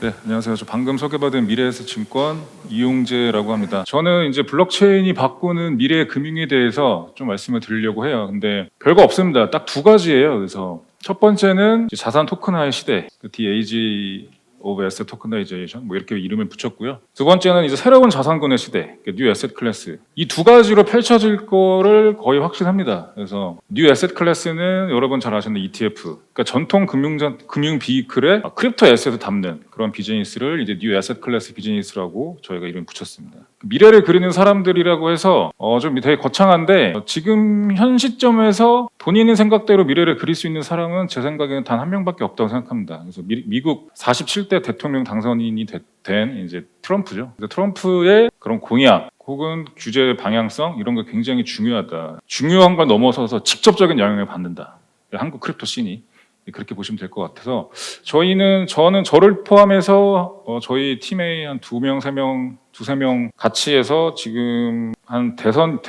네, 안녕하세요. 저 방금 소개받은 미래에셋증권 이용재라고 합니다. 저는 이제 블록체인이 바꾸는 미래 금융에 대해서 좀 말씀을 드리려고 해요. 근데 별거 없습니다. 딱 두 가지예요. 그래서 첫 번째는 이제 자산 토큰화의 시대, DAG of Asset Tokenization 뭐 이렇게 이름을 붙였고요. 두 번째는 이제 새로운 자산군의 시대, New Asset Class. 이 두 가지로 펼쳐질 거를 거의 확신합니다. 그래서 New Asset Class는 여러분 잘 아시는 ETF, 그러니까 전통 금융 비이클에 크립토 에셋을 담는 그런 비즈니스를 이제 New Asset Class 비즈니스라고 저희가 이름 붙였습니다. 미래를 그리는 사람들이라고 해서 좀 되게 거창한데 지금 현 시점에서 본인의 생각대로 미래를 그릴 수 있는 사람은 제 생각에는 단 한 명밖에 없다고 생각합니다. 그래서 미국 47대 대통령 당선인이 된 이제 트럼프죠. 트럼프의 그런 공약 혹은 규제 방향성 이런 거 굉장히 중요하다. 중요한 걸 넘어서서 직접적인 영향을 받는다. 한국 크립토 씬이 그렇게 보시면 될 것 같아서 저는 저를 포함해서 저희 팀에 한 2명, 3명, 두세 명 같이 해서 지금 한 대선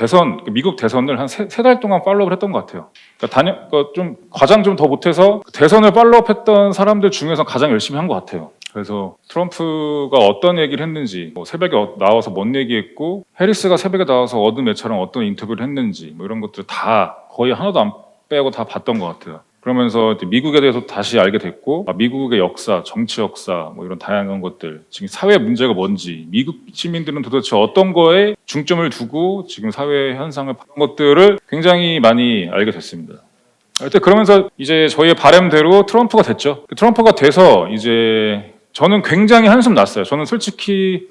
미국 대선을 한 세 달 동안 팔로우를 했던 것 같아요. 그러니까 좀 과장 좀 더 못해서 대선을 팔로우했던 사람들 중에서 가장 열심히 한 것 같아요. 그래서 트럼프가 어떤 얘기를 했는지, 새벽에 나와서 뭔 얘기했고, 해리스가 새벽에 나와서 어둠에처럼 어떤 인터뷰를 했는지, 뭐 이런 것들 다 거의 하나도 안 빼고 다 봤던 것 같아요. 그러면서 미국에 대해서 다시 알게 됐고, 미국의 역사, 정치 역사, 뭐 이런 다양한 것들, 지금 사회 문제가 뭔지, 미국 시민들은 도대체 어떤 거에 중점을 두고 지금 사회 현상을 보는 것들을 굉장히 많이 알게 됐습니다. 하여튼 그러면서 이제 저희의 바람대로 트럼프가 됐죠. 트럼프가 돼서 이제 저는 굉장히 한숨 났어요. 저는 솔직히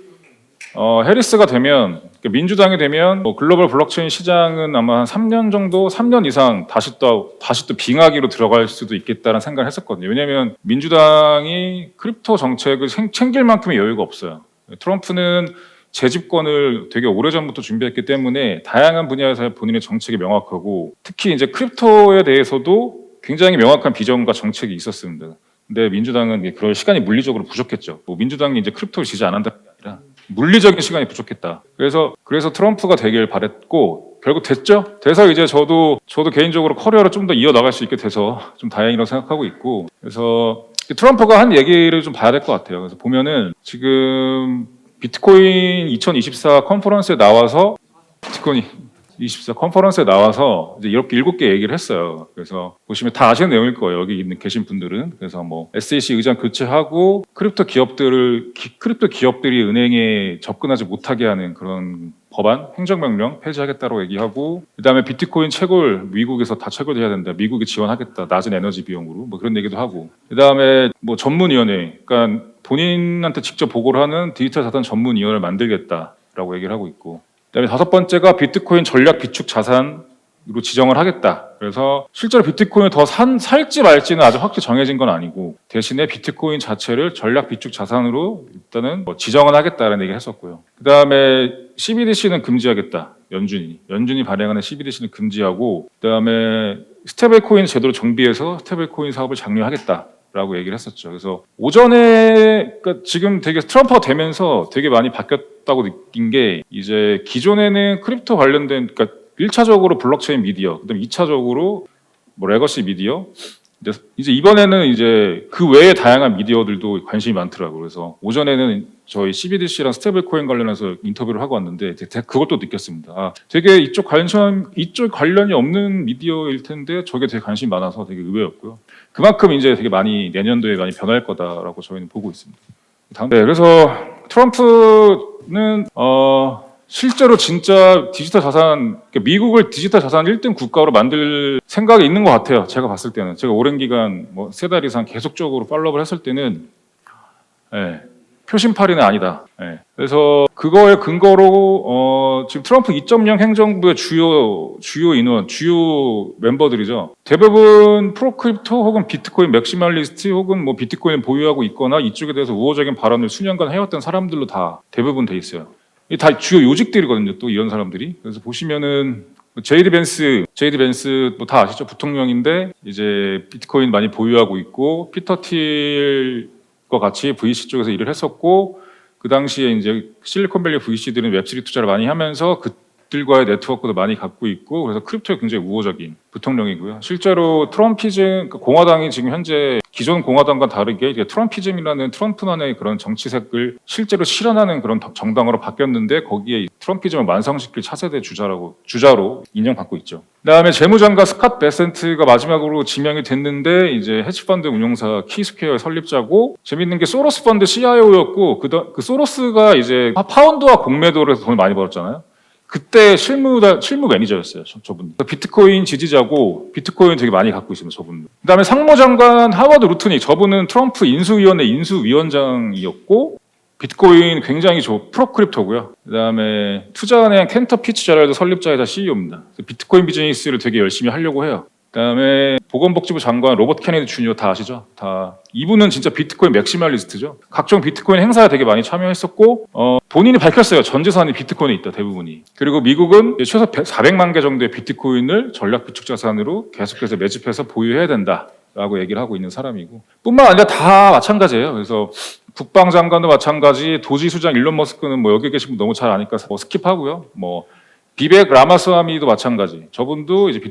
해리스가 되면, 민주당이 되면 글로벌 블록체인 시장은 아마 한 3년 정도, 3년 이상 다시 또 빙하기로 들어갈 수도 있겠다는 생각을 했었거든요. 왜냐하면 민주당이 크립토 정책을 챙길 만큼의 여유가 없어요. 트럼프는 재집권을 되게 오래전부터 준비했기 때문에 다양한 분야에서 본인의 정책이 명확하고, 특히 이제 크립토에 대해서도 굉장히 명확한 비전과 정책이 있었습니다. 근데 민주당은 그럴 시간이 물리적으로 부족했죠. 민주당이 이제 크립토를 지지 안 한다는 게 아니라 물리적인 시간이 부족했다. 그래서 트럼프가 되길 바랬고 결국 됐죠. 돼서 이제 저도 개인적으로 커리어를 좀 더 이어나갈 수 있게 돼서 좀 다행이라고 생각하고 있고, 그래서 트럼프가 한 얘기를 좀 봐야 될 것 같아요. 그래서 보면은 지금 비트코인 2024 컨퍼런스에 나와서 이제 이렇게 7개 얘기를 했어요. 그래서 보시면 다 아시는 내용일 거예요. 여기 계신 분들은. 그래서 뭐 SEC 의장 교체하고 크립토 기업들이 은행에 접근하지 못하게 하는 그런 법안, 행정명령 폐지하겠다고 얘기하고, 그다음에 비트코인 채굴 미국에서 다 채굴해야 된다. 미국이 지원하겠다. 낮은 에너지 비용으로 뭐 그런 얘기도 하고, 그다음에 뭐 전문위원회, 그러니까 본인한테 직접 보고를 하는 디지털 자산 전문위원회를 만들겠다라고 얘기를 하고 있고, 그다음에 5번째가 비트코인 전략 비축 자산으로 지정을 하겠다. 그래서 실제로 비트코인을 더 살지 말지는 아직 확실히 정해진 건 아니고, 대신에 비트코인 자체를 전략 비축 자산으로 일단은 지정을 하겠다라는 얘기를 했었고요. 그다음에 CBDC는 금지하겠다. 연준이 발행하는 CBDC는 금지하고, 그다음에 스테이블코인 제도를 정비해서 스테이블코인 사업을 장려하겠다라고 얘기를 했었죠. 그래서 오전에, 그러니까 지금 되게 트럼프가 되면서 되게 많이 바뀌었다고 느낀 게, 이제 기존에는 크립토 관련된, 그러니까 1차적으로 블록체인 미디어, 그다음에 2차적으로 뭐 레거시 미디어, 이제 이번에는 이제 그 외에 다양한 미디어들도 관심이 많더라고요. 그래서 오전에는 저희 CBDC랑 스테이블코인 관련해서 인터뷰를 하고 왔는데 그것도 느꼈습니다. 되게 이쪽 관련이 없는 미디어일 텐데 저게 되게 관심이 많아서 되게 의외였고요. 그만큼 이제 되게 많이 내년도에 많이 변할 거다라고 저희는 보고 있습니다. 네, 그래서 트럼프는 실제로 진짜 디지털 자산, 미국을 디지털 자산 1등 국가로 만들 생각이 있는 것 같아요. 제가 봤을 때는. 제가 오랜 기간, 3달 이상 계속적으로 팔로우를 했을 때는, 표심팔이는 아니다. 그래서 그거의 근거로, 지금 트럼프 2.0 행정부의 주요 인원, 주요 멤버들이죠. 대부분 프로크립토 혹은 비트코인 맥시멀리스트 혹은 뭐 비트코인을 보유하고 있거나 이쪽에 대해서 우호적인 발언을 수년간 해왔던 사람들로 다 대부분 돼 있어요. 이 다 주요 요직들이거든요. 또 이런 사람들이. 그래서 보시면은 제이디 벤스 뭐 다 아시죠? 부통령인데 이제 비트코인 많이 보유하고 있고, 피터 틸과 같이 VC 쪽에서 일을 했었고, 그 당시에 이제 실리콘밸리 VC들은 웹3 투자를 많이 하면서 기업들과의 네트워크도 많이 갖고 있고 그래서 크립토에 굉장히 우호적인 부통령이고요. 실제로 트럼피즘, 공화당이 지금 현재 기존 공화당과 다르게 이게 트럼피즘이라는 트럼프만의 그런 정치색을 실제로 실현하는 그런 정당으로 바뀌었는데 거기에 트럼피즘을 완성시킬 차세대 주자로 인정받고 있죠. 그다음에 재무장관 스캇 베센트가 마지막으로 지명이 됐는데 이제 헤지펀드 운용사 키스퀘어의 설립자고 재밌는 게 소로스 펀드 CIO였고 그 소로스가 이제 파운드와 공매도를 해서 돈을 많이 벌었잖아요. 그때 실무 매니저였어요, 저분. 비트코인 지지자고 비트코인 되게 많이 갖고 있습니다, 저분. 그다음에 상무장관 하워드 루트닉, 저분은 트럼프 인수위원회 인수위원장이었고 비트코인 굉장히 프로크립토고요. 그다음에 투자은행 켄터 피츠제럴드 설립자이자 CEO입니다. 비트코인 비즈니스를 되게 열심히 하려고 해요. 그다음에 보건복지부 장관 로버트 케네디 주니어 다 아시죠? 다 이분은 진짜 비트코인 맥시멀리스트죠. 각종 비트코인 행사에 되게 많이 참여했었고 본인이 밝혔어요. 전 재산이 비트코인에 있다 대부분이. 그리고 미국은 최소 400만 개 정도의 비트코인을 전략 비축 자산으로 계속해서 매집해서 보유해야 된다라고 얘기를 하고 있는 사람이고 뿐만 아니라 다 마찬가지예요. 그래서 국방장관도 마찬가지, 도지수장 일론 머스크는 뭐 여기 계신 분 너무 잘 아니까 뭐 스킵하고요. 뭐 비벡 라마스와미도 마찬가지. 저분도 이제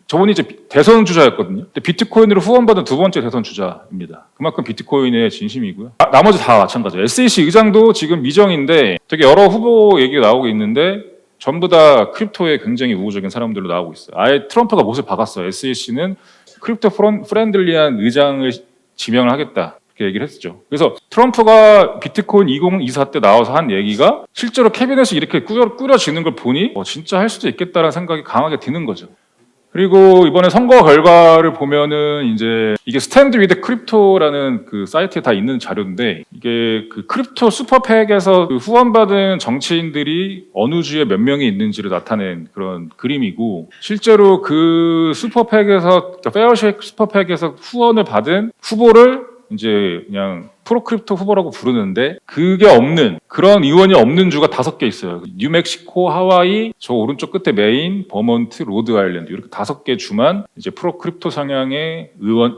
저분이 이제 대선 주자였거든요. 근데 비트코인으로 후원받은 두 번째 대선 주자입니다. 그만큼 비트코인의 진심이고요. 나머지 다 마찬가지예요. SEC 의장도 지금 미정인데 되게 여러 후보 얘기가 나오고 있는데 전부 다 크립토에 굉장히 우호적인 사람들로 나오고 있어요. 아예 트럼프가 못을 박았어요. SEC는 크립토 프렌들리한 의장을 지명을 하겠다. 그렇게 얘기를 했었죠. 그래서 트럼프가 비트코인 2024 때 나와서 한 얘기가 실제로 캐비넷이 이렇게 꾸려지는 걸 보니 진짜 할 수도 있겠다라는 생각이 강하게 드는 거죠. 그리고 이번에 선거 결과를 보면은 이게 스탠드 위드 크립토라는 그 사이트에 다 있는 자료인데 이게 그 크립토 슈퍼팩에서 그 후원받은 정치인들이 어느 주에 몇 명이 있는지를 나타낸 그런 그림이고 실제로 그 페어쉐이크 슈퍼팩에서 후원을 받은 후보를 이제 그냥 프로크립토 후보라고 부르는데 그게 없는 그런 의원이 없는 주가 5개 있어요. 뉴멕시코, 하와이, 저 오른쪽 끝에 메인, 버몬트, 로드 아일랜드 이렇게 5개 주만 이제 프로크립토 성향의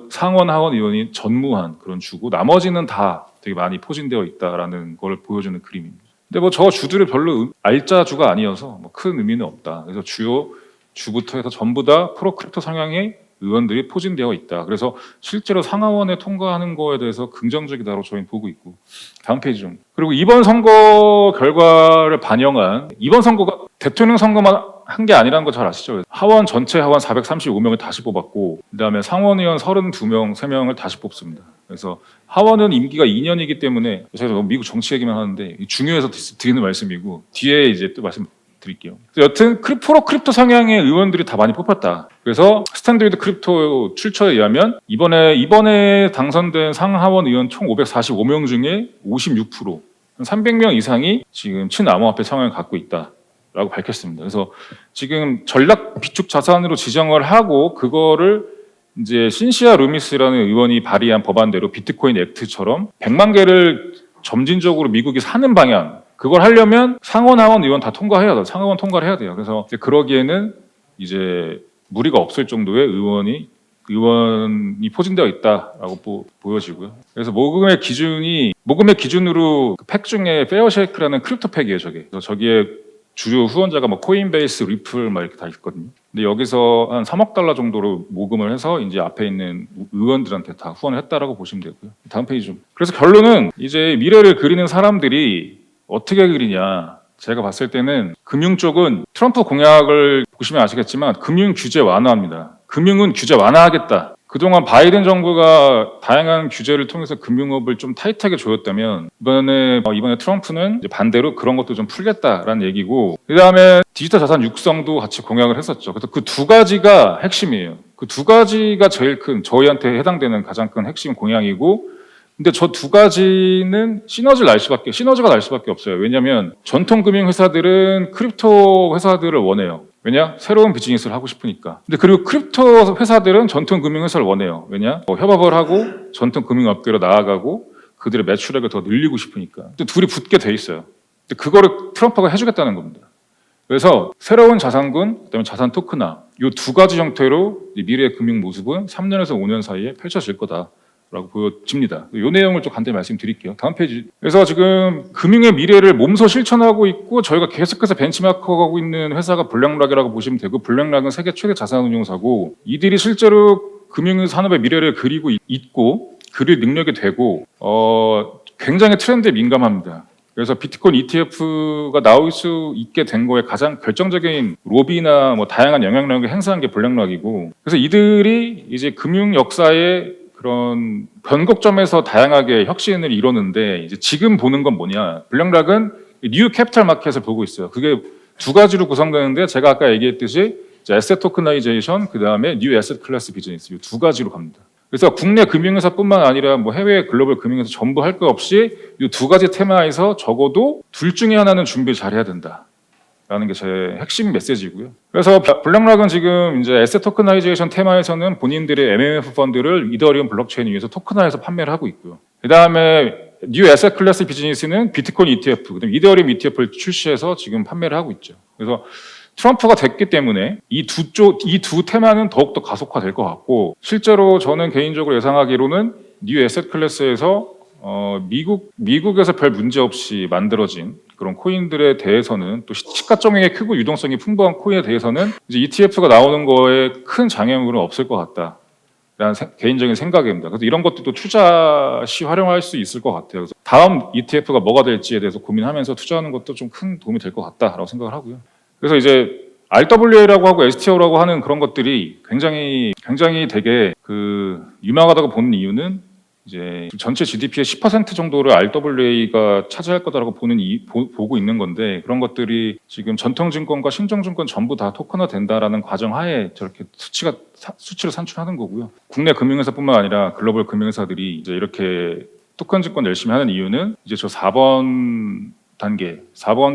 상원 하원 의원이 전무한 그런 주고 나머지는 다 되게 많이 포진되어 있다라는 걸 보여주는 그림입니다. 근데 뭐 저 주들이 별로 알짜 주가 아니어서 뭐 큰 의미는 없다. 그래서 주요 주부터 해서 전부 다 프로크립토 성향의 의원들이 포진되어 있다. 그래서 실제로 상하원에 통과하는 거에 대해서 긍정적이다로 저희는 보고 있고 다음 페이지 좀. 그리고 이번 선거 결과를 반영한 이번 선거가 대통령 선거만 한 게 아니라는 거 잘 아시죠? 하원 전체 하원 435명을 다시 뽑았고 그다음에 상원의원 32명, 3명을 다시 뽑습니다. 그래서 하원은 임기가 2년이기 때문에 제가 너무 미국 정치 얘기만 하는데 중요해서 드리는 말씀이고 뒤에 이제 또 말씀드릴게요. 여튼 프로크립토 성향의 의원들이 다 많이 뽑혔다. 그래서 스탠드드 크립토 출처에 의하면 이번에 당선된 상하원 의원 총 545명 중에 56%, 300명 이상이 지금 친암호화폐 성향을 갖고 있다라고 밝혔습니다. 그래서 지금 전략 비축 자산으로 지정을 하고 그거를 이제 신시아 루미스라는 의원이 발의한 법안대로 비트코인 액트처럼 100만 개를 점진적으로 미국이 사는 방향 그걸 하려면 상원 하원 의원 다 통과해야 돼요. 상하원 통과를 해야 돼요. 그래서 그러기에는 이제 무리가 없을 정도의 의원이 포진되어 있다라고 보여지고요. 그래서 모금의 기준으로 팩 중에 페어쉐이크라는 크립토 팩이에요. 그래서 저기에 주요 후원자가 뭐 코인베이스, 리플 막 이렇게 다 있거든요. 근데 여기서 한 3억 달러 정도로 모금을 해서 이제 앞에 있는 의원들한테 다 후원을 했다라고 보시면 되고요. 다음 페이지 좀. 그래서 결론은 이제 미래를 그리는 사람들이 어떻게 그리냐. 제가 봤을 때는 금융 쪽은 트럼프 공약을 보시면 아시겠지만 금융 규제 완화합니다. 금융은 규제 완화하겠다. 그동안 바이든 정부가 다양한 규제를 통해서 금융업을 좀 타이트하게 조였다면 이번에 트럼프는 이제 반대로 그런 것도 좀 풀겠다라는 얘기고 그다음에 디지털 자산 육성도 같이 공약을 했었죠. 그래서 그 두 가지가 핵심이에요. 그 두 가지가 제일 큰 저희한테 해당되는 가장 큰 핵심 공약이고 근데 저 두 가지는 시너지가 날 수밖에 없어요. 왜냐하면 전통 금융 회사들은 크립토 회사들을 원해요. 왜냐? 새로운 비즈니스를 하고 싶으니까. 근데 그리고 크립토 회사들은 전통 금융 회사를 원해요. 왜냐? 협업을 하고 전통 금융 업계로 나아가고 그들의 매출액을 더 늘리고 싶으니까. 근데 둘이 붙게 돼 있어요. 근데 그거를 트럼프가 해주겠다는 겁니다. 그래서 새로운 자산군, 그다음에 자산 토큰화 이 두 가지 형태로 미래의 금융 모습은 3년에서 5년 사이에 펼쳐질 거다. 라고 보여집니다. 이 내용을 좀 간단히 말씀드릴게요. 다음 페이지. 그래서 지금 금융의 미래를 몸소 실천하고 있고 저희가 계속해서 벤치마크하고 있는 회사가 블랙락이라고 보시면 되고, 블랙락은 세계 최대 자산운용사고 이들이 실제로 금융산업의 미래를 그리고 있고 그릴 능력이 되고 굉장히 트렌드에 민감합니다. 그래서 비트코인 ETF가 나올 수 있게 된 거에 가장 결정적인 로비나 뭐 다양한 영향력을 행사한 게 블랙락이고, 그래서 이들이 이제 금융 역사의 그런 변곡점에서 다양하게 혁신을 이루는데, 이제 지금 보는 건 뭐냐? 블랙락은 뉴 캐피탈 마켓을 보고 있어요. 그게 두 가지로 구성되는데, 제가 아까 얘기했듯이 에셋 토크나이제이션, 그 다음에 뉴 에셋 클래스 비즈니스, 이 두 가지로 갑니다. 그래서 국내 금융회사뿐만 아니라 뭐 해외 글로벌 금융회사 전부 할 거 없이 이 두 가지 테마에서 적어도 둘 중에 하나는 준비 잘해야 된다. 라는 게 제 핵심 메시지고요. 그래서 블랙락은 지금 이제 에셋 토크나이제이션 테마에서는 본인들의 MMF 펀드를 이더리움 블록체인 위에서 토크나해서 판매를 하고 있고요. 그 다음에 뉴 에셋 클래스 비즈니스는 비트코인 ETF, 그다음에 이더리움 ETF를 출시해서 지금 판매를 하고 있죠. 그래서 트럼프가 됐기 때문에 이 두 테마는 더욱더 가속화될 것 같고, 실제로 저는 개인적으로 예상하기로는 뉴 에셋 클래스에서 미국에서 별 문제 없이 만들어진 그런 코인들에 대해서는, 또 시가총액이 크고 유동성이 풍부한 코인에 대해서는 이제 ETF가 나오는 거에 큰 장애물은 없을 것 같다라는 개인적인 생각입니다. 그래서 이런 것들도 투자 시 활용할 수 있을 것 같아요. 그래서 다음 ETF가 뭐가 될지에 대해서 고민하면서 투자하는 것도 좀 큰 도움이 될 것 같다라고 생각을 하고요. 그래서 이제 RWA라고 하고 STO라고 하는 그런 것들이 굉장히 되게 유명하다고 보는 이유는, 이제 전체 GDP의 10% 정도를 RWA가 차지할 거다라고 보고 있는 건데, 그런 것들이 지금 전통증권과 신정증권 전부 다 토큰화 된다라는 과정하에 저렇게 수치를 산출하는 거고요. 국내 금융회사뿐만 아니라 글로벌 금융회사들이 이제 이렇게 토큰 증권 열심히 하는 이유는, 이제 저 4번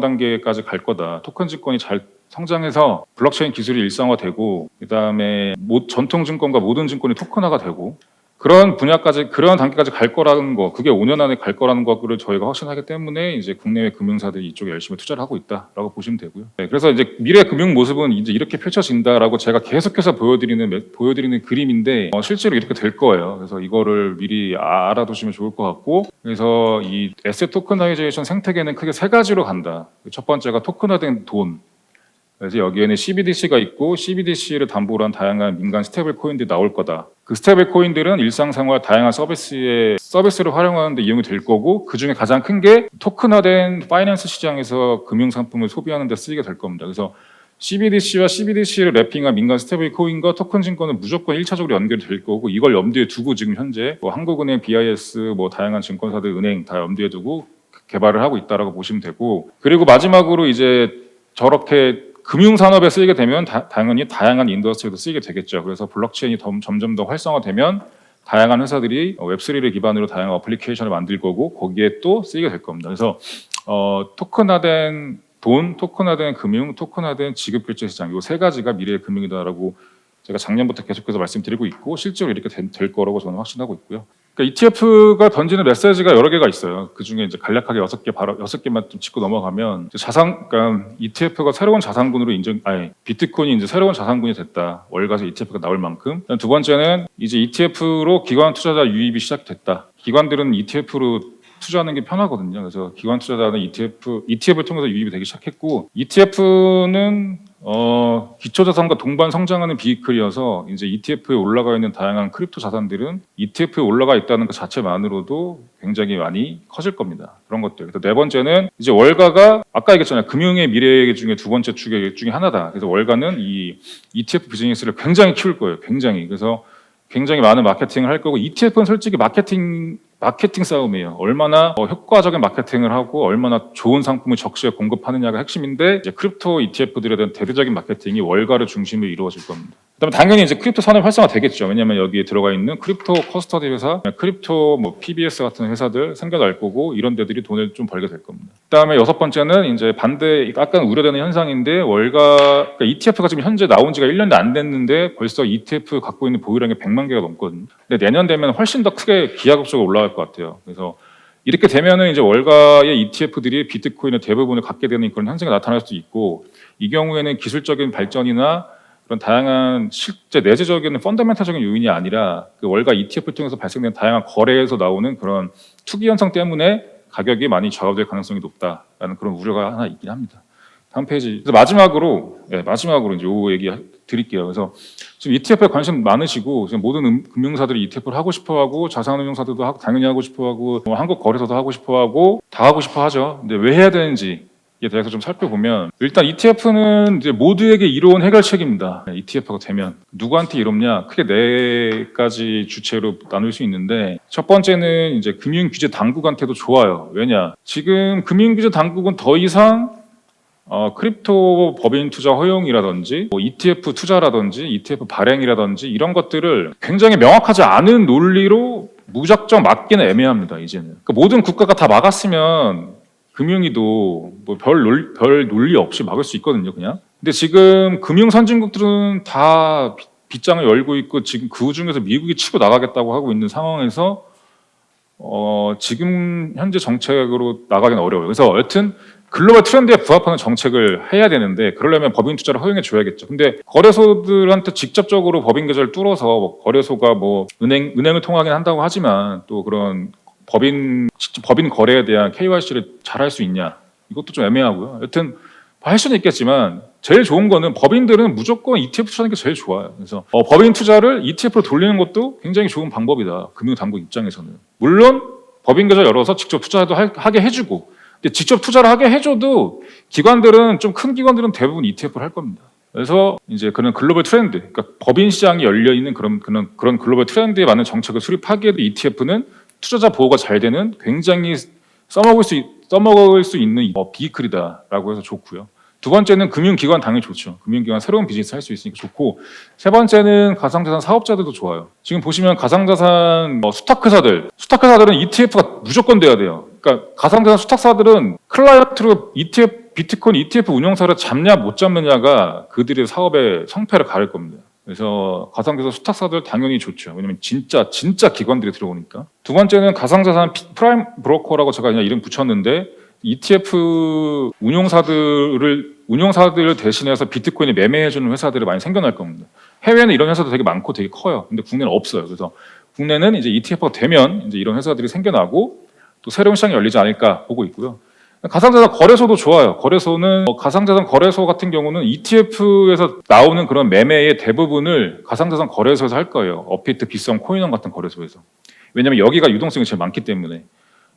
단계까지 갈 거다. 토큰 증권이 잘 성장해서 블록체인 기술이 일상화되고, 그다음에 전통 증권과 모든 증권이 토큰화가 되고, 그런 단계까지 갈 거라는 거, 그게 5년 안에 갈 거라는 거를 저희가 확신하기 때문에 이제 국내외 금융사들이 이쪽에 열심히 투자를 하고 있다라고 보시면 되고요. 네, 그래서 이제 미래 금융 모습은 이제 이렇게 펼쳐진다라고 제가 계속해서 보여드리는 그림인데, 실제로 이렇게 될 거예요. 그래서 이거를 미리 알아두시면 좋을 것 같고, 그래서 이 에셋 토크나이제이션 생태계는 크게 세 가지로 간다. 첫 번째가 토큰화된 돈. 그래서 여기에는 CBDC가 있고, CBDC를 담보로 한 다양한 민간 스테이블 코인들이 나올 거다. 그 스테이블 코인들은 일상생활 다양한 서비스를 활용하는 데 이용이 될 거고, 그 중에 가장 큰 게 토큰화된 파이낸스 시장에서 금융 상품을 소비하는 데 쓰이게 될 겁니다. 그래서 CBDC와 CBDC를 랩핑한 민간 스테이블 코인과 토큰 증권은 무조건 1차적으로 연결이 될 거고, 이걸 염두에 두고 지금 현재 한국은행, BIS, 다양한 증권사들, 은행 다 염두에 두고 개발을 하고 있다라고 보시면 되고, 그리고 마지막으로 이제 저렇게 금융산업에 쓰이게 되면 당연히 다양한 인더스트리에도 쓰이게 되겠죠. 그래서 블록체인이 점점 더 활성화되면 다양한 회사들이 웹3를 기반으로 다양한 어플리케이션을 만들 거고, 거기에 또 쓰이게 될 겁니다. 그래서 토큰화된 돈, 토큰화된 금융, 토큰화된 지급결제 시장, 이 세 가지가 미래의 금융이다라고 제가 작년부터 계속해서 말씀드리고 있고, 실제로 이렇게 될 거라고 저는 확신하고 있고요. 그러니까 ETF가 던지는 메시지가 여러 개가 있어요. 그 중에 이제 간략하게 6개만 좀 짚고 넘어가면, 그러니까 ETF가 새로운 자산군으로 비트코인이 이제 새로운 자산군이 됐다. 월가에서 ETF가 나올 만큼. 두 번째는 이제 ETF로 기관 투자자 유입이 시작됐다. 기관들은 ETF로 투자하는 게 편하거든요. 그래서 기관 투자자는 ETF를 통해서 유입이 되기 시작했고, ETF는 기초자산과 동반 성장하는 비이클이어서 이제 ETF에 올라가 있는 다양한 크립토 자산들은 ETF에 올라가 있다는 것 자체만으로도 굉장히 많이 커질 겁니다. 그런 것들. 그래서 네 번째는 이제 월가가 아까 얘기했잖아요. 금융의 미래 중에 두 번째 축 중에 하나다. 그래서 월가는 이 ETF 비즈니스를 굉장히 키울 거예요. 그래서 굉장히 많은 마케팅을 할 거고, ETF는 솔직히 마케팅 싸움이에요. 얼마나 효과적인 마케팅을 하고 얼마나 좋은 상품을 적시에 공급하느냐가 핵심인데, 이제 크립토 ETF들에 대한 대대적인 마케팅이 월가를 중심으로 이루어질 겁니다. 그다음에 당연히 이제 크립토 산업 활성화 되겠죠. 왜냐하면 여기에 들어가 있는 크립토 커스터디 회사, 크립토 PBS 같은 회사들 생겨날 거고, 이런 데들이 돈을 좀 벌게 될 겁니다. 그다음에 여섯 번째는 이제 약간 우려되는 현상인데, 그러니까 ETF가 지금 현재 나온 지가 1년도 안 됐는데 벌써 ETF 갖고 있는 보유량이 100만 개가 넘거든요. 근데 내년 되면 훨씬 더 크게 기하급수로 올라갈 것 같아요. 그래서 이렇게 되면은 이제 월가의 ETF들이 비트코인의 대부분을 갖게 되는 그런 현상이 나타날 수도 있고, 이 경우에는 기술적인 발전이나 그런 다양한 실제 내재적인 펀더멘탈적인 요인이 아니라 그 월가 ETF를 통해서 발생된 다양한 거래에서 나오는 그런 투기 현상 때문에 가격이 많이 좌우될 가능성이 높다라는 그런 우려가 하나 있긴 합니다. 다음 페이지. 그래서 마지막으로 이제 요 얘기 드릴게요. 그래서 지금 ETF에 관심 많으시고 지금 모든 금융사들이 ETF를 하고 싶어하고 자산운용사들도 당연히 하고 싶어하고 뭐 한국 거래소도 하고 싶어하고 다 하고 싶어하죠. 근데 왜 해야 되는지에 대해서 좀 살펴보면 일단 ETF는 이제 모두에게 이로운 해결책입니다. ETF가 되면 누구한테 이롭냐? 크게 네 가지 주체로 나눌 수 있는데 첫 번째는 이제 금융규제 당국한테도 좋아요. 왜냐? 지금 금융규제 당국은 더 이상 크립토 법인 투자 허용이라든지 뭐 ETF 투자라든지 ETF 발행이라든지 이런 것들을 굉장히 명확하지 않은 논리로 무작정 막기는 애매합니다. 이제는 그러니까 모든 국가가 다 막았으면 금융위도 뭐 별 논리 없이 막을 수 있거든요, 그냥. 근데 지금 금융 선진국들은 다 빗장을 열고 있고 지금 그 중에서 미국이 치고 나가겠다고 하고 있는 상황에서 지금 현재 정책으로 나가기는 어려워요. 그래서 여튼 글로벌 트렌드에 부합하는 정책을 해야 되는데 그러려면 법인 투자를 허용해 줘야겠죠. 근데 거래소들한테 직접적으로 법인 계좌를 뚫어서 뭐 거래소가 뭐 은행을 통하긴 한다고 하지만 또 그런 법인 거래에 대한 KYC를 잘 할 수 있냐? 이것도 좀 애매하고요. 여튼 할 수는 있겠지만 제일 좋은 거는 법인들은 무조건 ETF 투자하는 게 제일 좋아요. 그래서 법인 투자를 ETF로 돌리는 것도 굉장히 좋은 방법이다. 금융당국 입장에서는. 물론 법인 계좌 열어서 직접 투자도 하게 해주고 근데 직접 투자를 하게 해줘도 기관들은 좀 큰 기관들은 대부분 ETF를 할 겁니다. 그래서 이제 그런 글로벌 트렌드, 그러니까 법인 시장이 열려 있는 그런 글로벌 트렌드에 맞는 정책을 수립하기에도 ETF는 투자자 보호가 잘 되는 굉장히 써먹을 수 있는 비클이다라고 해서 좋고요. 두 번째는 금융기관 당연히 좋죠. 금융기관 새로운 비즈니스 할 수 있으니까 좋고 세 번째는 가상자산 사업자들도 좋아요. 지금 보시면 가상자산 수탁회사들은 ETF가 무조건 돼야 돼요. 그러니까 가상자산 수탁사들은 클라이언트로 비트코인 ETF 운용사를 잡냐 못 잡느냐가 그들의 사업의 성패를 가릴 겁니다. 그래서 가상자산 수탁사들 당연히 좋죠. 왜냐면 진짜 기관들이 들어오니까. 두 번째는 가상자산 프라임 브로커라고 제가 그냥 이름 붙였는데 ETF 운용사들을 대신해서 비트코인을 매매해주는 회사들이 많이 생겨날 겁니다. 해외에는 이런 회사도 되게 많고 되게 커요. 근데 국내는 없어요. 그래서 국내는 이제 ETF가 되면 이제 이런 회사들이 생겨나고 또 새로운 시장이 열리지 않을까 보고 있고요. 가상자산 거래소도 좋아요. 거래소는 가상자산 거래소 같은 경우는 ETF에서 나오는 그런 매매의 대부분을 가상자산 거래소에서 할 거예요. 업비트, 빗썸, 코인원 같은 거래소에서. 왜냐하면 여기가 유동성이 제일 많기 때문에.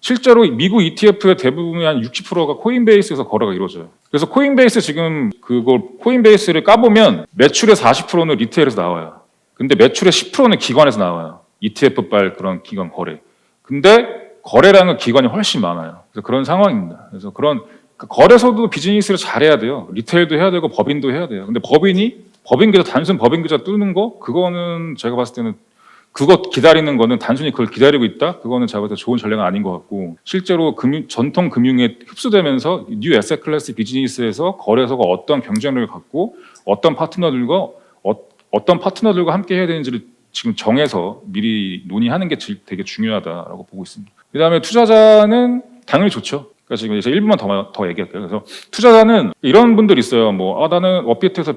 실제로 미국 ETF의 대부분이 한 60%가 코인베이스에서 거래가 이루어져요. 그래서 코인베이스를 까보면 매출의 40%는 리테일에서 나와요. 근데 매출의 10%는 기관에서 나와요. ETF발 그런 기관 거래. 근데 거래량은 기관이 훨씬 많아요. 그래서 그런 상황입니다. 그래서 거래소도 비즈니스를 잘해야 돼요. 리테일도 해야 되고 법인도 해야 돼요. 근데 단순 법인 계좌 뚫는 거 그거는 제가 봤을 때는 그거 기다리는 거는 단순히 그걸 기다리고 있다? 그거는 제가 봤을 때 좋은 전략은 아닌 것 같고 실제로 전통 금융에 흡수되면서 뉴 에셋 클래스 비즈니스에서 거래소가 어떤 경쟁력을 갖고 어떤 파트너들과 함께 해야 되는지를 지금 정해서 미리 논의하는 게 되게 중요하다라고 보고 있습니다. 그다음에 투자자는 당연히 좋죠. 그러니까 지금 이제 1분만 더 얘기할게요. 그래서 투자자는 이런 분들 있어요. 나는 업비트에서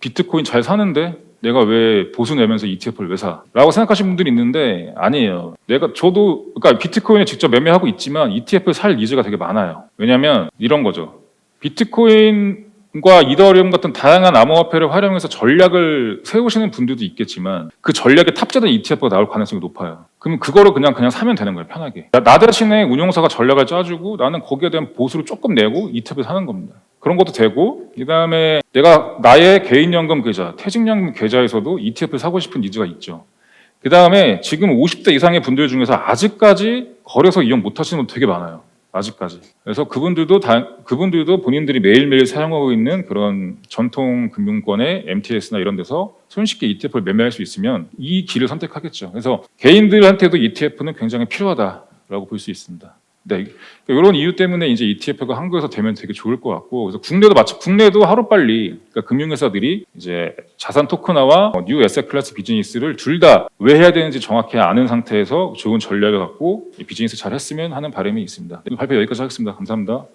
비트코인 잘 사는데 내가 왜 보수 내면서 ETF를 왜 사? 라고 생각하시는 분들이 있는데 아니에요. 그러니까 비트코인을 직접 매매하고 있지만 ETF를 살 니즈가 되게 많아요. 왜냐하면 이런 거죠. 비트코인과 이더리움 같은 다양한 암호화폐를 활용해서 전략을 세우시는 분들도 있겠지만 그 전략에 탑재된 ETF가 나올 가능성이 높아요. 그럼 그거를 그냥 사면 되는 거예요. 편하게. 나 대신에 운용사가 전략을 짜주고 나는 거기에 대한 보수를 조금 내고 ETF를 사는 겁니다. 그런 것도 되고 그다음에 내가 나의 개인연금 계좌, 퇴직연금 계좌에서도 ETF를 사고 싶은 니즈가 있죠. 그다음에 지금 50대 이상의 분들 중에서 아직까지 거래소 이용 못 하시는 분 되게 많아요. 아직까지. 그래서 그분들도 본인들이 매일매일 사용하고 있는 그런 전통 금융권의 MTS나 이런 데서 손쉽게 ETF를 매매할 수 있으면 이 길을 선택하겠죠. 그래서 개인들한테도 ETF는 굉장히 필요하다라고 볼 수 있습니다. 네, 이런 이유 때문에 이제 ETF가 한국에서 되면 되게 좋을 것 같고, 그래서 국내도 하루빨리 그러니까 금융회사들이 이제 자산 토큰화와 뉴 에셋 클래스 비즈니스를 둘 다 왜 해야 되는지 정확히 아는 상태에서 좋은 전략을 갖고 비즈니스 잘 했으면 하는 바람이 있습니다. 발표 여기까지 하겠습니다. 감사합니다.